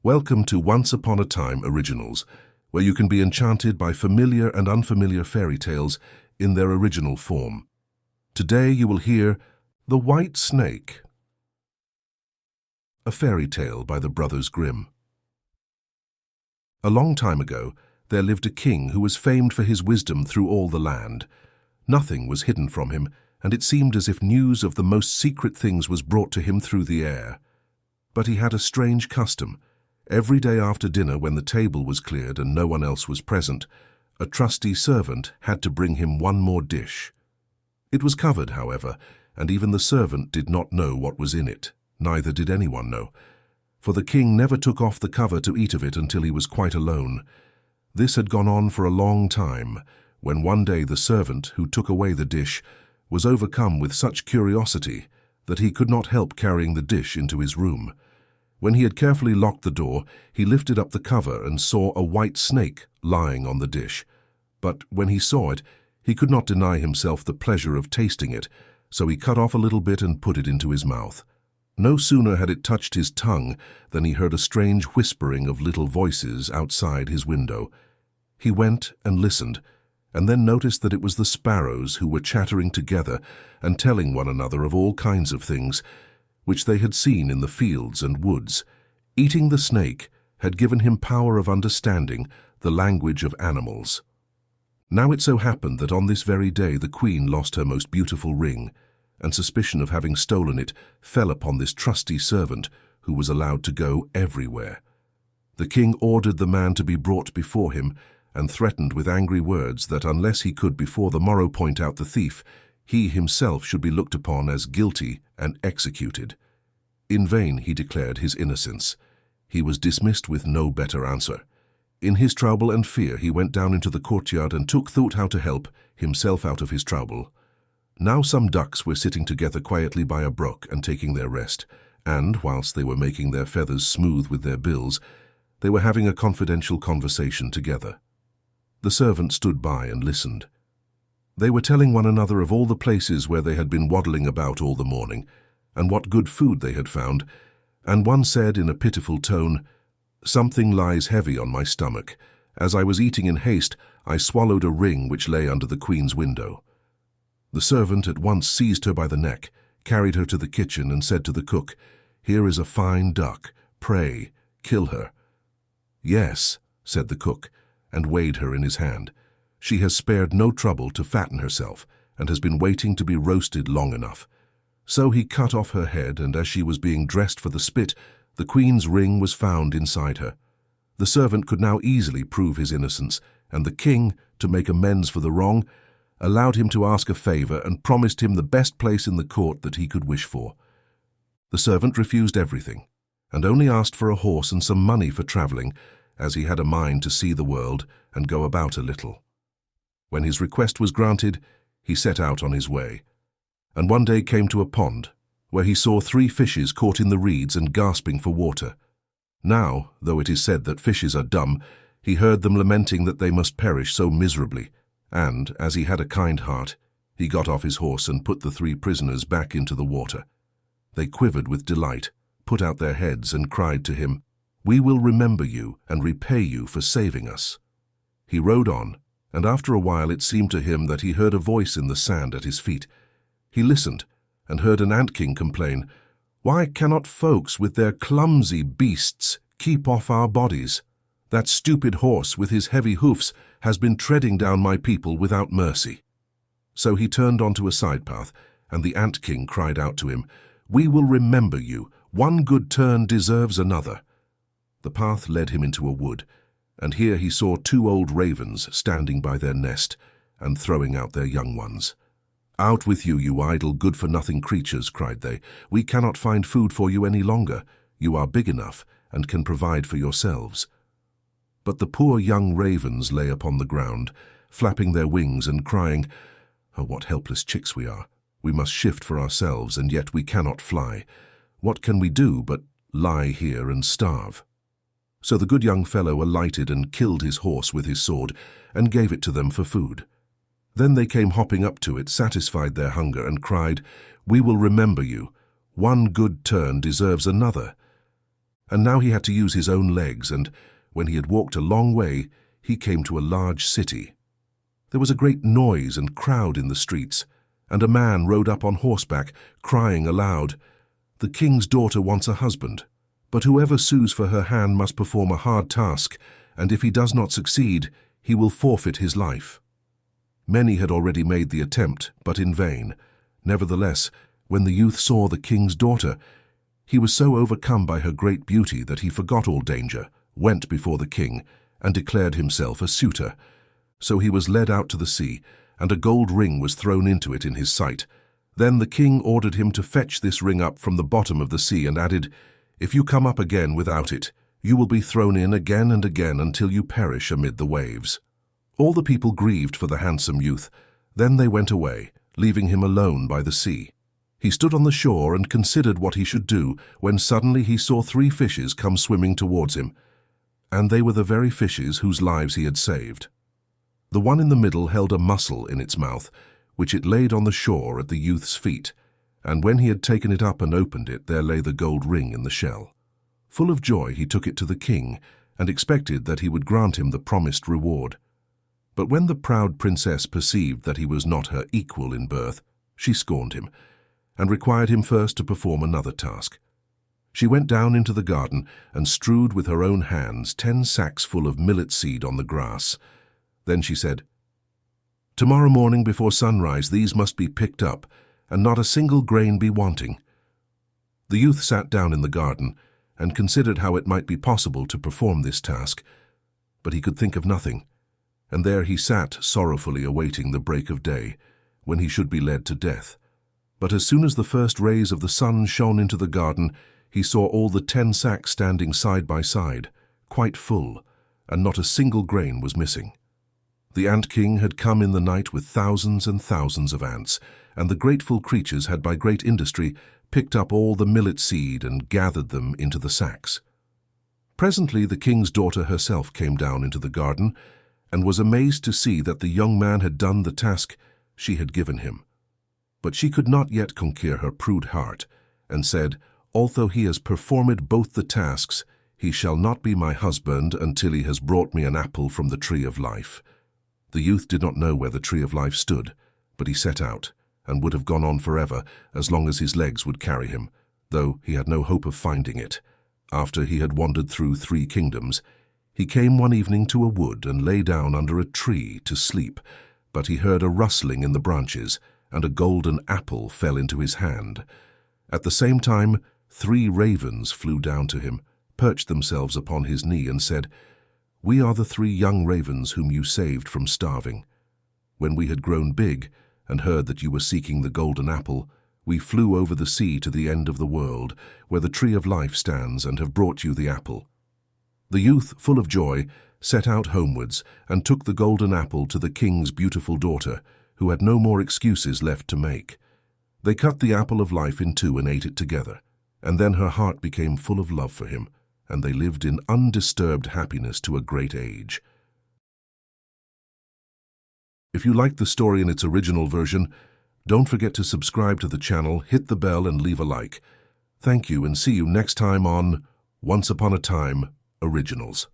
Welcome to Once Upon a Time Originals, where you can be enchanted by familiar and unfamiliar fairy tales in their original form. Today you will hear The White Snake, a fairy tale by the brothers Grimm. A long time ago, there lived a king who was famed for his wisdom through all the land. Nothing was hidden from him, and it seemed as if news of the most secret things was brought to him through the air. But he had a strange custom. Every day after dinner, when the table was cleared and no one else was present, a trusty servant had to bring him one more dish. It was covered, however, and even the servant did not know what was in it. Neither did anyone know, for the king never took off the cover to eat of it until he was quite alone. This had gone on for a long time, when one day the servant who took away the dish was overcome with such curiosity that he could not help carrying the dish into his room. When he had carefully locked the door, he lifted up the cover and saw a white snake lying on the dish. But when he saw it, he could not deny himself the pleasure of tasting it, so he cut off a little bit and put it into his mouth. No sooner had it touched his tongue than he heard a strange whispering of little voices outside his window. He went and listened, and then noticed that it was the sparrows who were chattering together and telling one another of all kinds of things, which they had seen in the fields and woods. Eating the snake had given him power of understanding the language of animals. Now it so happened that on this very day the queen lost her most beautiful ring, and suspicion of having stolen it fell upon this trusty servant who was allowed to go everywhere. The king ordered the man to be brought before him and threatened with angry words that unless he could before the morrow point out the thief, he himself should be looked upon as guilty and executed. In vain he declared his innocence. He was dismissed with no better answer. In his trouble and fear he went down into the courtyard and took thought how to help himself out of his trouble. Now some ducks were sitting together quietly by a brook and taking their rest, and, whilst they were making their feathers smooth with their bills, they were having a confidential conversation together. The servant stood by and listened. They were telling one another of all the places where they had been waddling about all the morning, and what good food they had found, and one said in a pitiful tone, "Something lies heavy on my stomach. As I was eating in haste, I swallowed a ring which lay under the queen's window." The servant at once seized her by the neck, carried her to the kitchen, and said to the cook, "Here is a fine duck. Pray, kill her." "Yes," said the cook, and weighed her in his hand. "She has spared no trouble to fatten herself, and has been waiting to be roasted long enough." So he cut off her head, and as she was being dressed for the spit, the queen's ring was found inside her. The servant could now easily prove his innocence, and the king, to make amends for the wrong, allowed him to ask a favor and promised him the best place in the court that he could wish for. The servant refused everything, and only asked for a horse and some money for traveling, as he had a mind to see the world and go about a little. When his request was granted, he set out on his way, and one day came to a pond, where he saw 3 fishes caught in the reeds and gasping for water. Now, though it is said that fishes are dumb, he heard them lamenting that they must perish so miserably, and, as he had a kind heart, he got off his horse and put the 3 prisoners back into the water. They quivered with delight, put out their heads, and cried to him, "We will remember you and repay you for saving us." He rode on, and after a while it seemed to him that he heard a voice in the sand at his feet. He listened, and heard an ant-king complain, "Why cannot folks with their clumsy beasts keep off our bodies? That stupid horse with his heavy hoofs has been treading down my people without mercy." So he turned onto a side path, and the ant-king cried out to him, "We will remember you. One good turn deserves another." The path led him into a wood, and here he saw 2 old ravens standing by their nest and throwing out their young ones. "Out with you, you idle, good-for-nothing creatures," cried they. "We cannot find food for you any longer. You are big enough and can provide for yourselves." But the poor young ravens lay upon the ground, flapping their wings and crying, "Oh, what helpless chicks we are! We must shift for ourselves, and yet we cannot fly. What can we do but lie here and starve?" So the good young fellow alighted and killed his horse with his sword and gave it to them for food. Then they came hopping up to it, satisfied their hunger, and cried, "We will remember you. One good turn deserves another." And now he had to use his own legs, and when he had walked a long way, he came to a large city. There was a great noise and crowd in the streets, and a man rode up on horseback, crying aloud, "The king's daughter wants a husband, but whoever sues for her hand must perform a hard task, and if he does not succeed, he will forfeit his life." Many had already made the attempt, but in vain. Nevertheless, when the youth saw the king's daughter, he was so overcome by her great beauty that he forgot all danger, went before the king, and declared himself a suitor. So he was led out to the sea, and a gold ring was thrown into it in his sight. Then the king ordered him to fetch this ring up from the bottom of the sea, and added, "If you come up again without it, you will be thrown in again and again until you perish amid the waves." All the people grieved for the handsome youth. Then they went away, leaving him alone by the sea. He stood on the shore and considered what he should do, when suddenly he saw 3 fishes come swimming towards him, and they were the very fishes whose lives he had saved. The one in the middle held a mussel in its mouth, which it laid on the shore at the youth's feet, and when he had taken it up and opened it, there lay the gold ring in the shell. Full of joy, he took it to the king, and expected that he would grant him the promised reward. But when the proud princess perceived that he was not her equal in birth, she scorned him, and required him first to perform another task. She went down into the garden and strewed with her own hands 10 sacks full of millet seed on the grass. Then she said, "Tomorrow morning before sunrise these must be picked up, and not a single grain be wanting." The youth sat down in the garden and considered how it might be possible to perform this task, but he could think of nothing, and there he sat sorrowfully awaiting the break of day, when he should be led to death. But as soon as the first rays of the sun shone into the garden, he saw all the 10 sacks standing side by side, quite full, and not a single grain was missing. The ant king had come in the night with thousands and thousands of ants, and the grateful creatures had by great industry picked up all the millet seed and gathered them into the sacks. Presently the king's daughter herself came down into the garden, and was amazed to see that the young man had done the task she had given him. But she could not yet conquer her prude heart, and said, "Although he has performed both the tasks, he shall not be my husband until he has brought me an apple from the tree of life." The youth did not know where the tree of life stood, but he set out, and would have gone on forever as long as his legs would carry him, though he had no hope of finding it. After he had wandered through 3 kingdoms, he came one evening to a wood and lay down under a tree to sleep, but he heard a rustling in the branches, and a golden apple fell into his hand. At the same time, 3 ravens flew down to him, perched themselves upon his knee, and said, "We are the 3 young ravens whom you saved from starving. When we had grown big and heard that you were seeking the golden apple, we flew over the sea to the end of the world, where the tree of life stands, and have brought you the apple." The youth, full of joy, set out homewards and took the golden apple to the king's beautiful daughter, who had no more excuses left to make. They cut the apple of life in 2 and ate it together, and then her heart became full of love for him, and they lived in undisturbed happiness to a great age. If you liked the story in its original version, don't forget to subscribe to the channel, hit the bell, and leave a like. Thank you, and see you next time on Once Upon a Time Originals.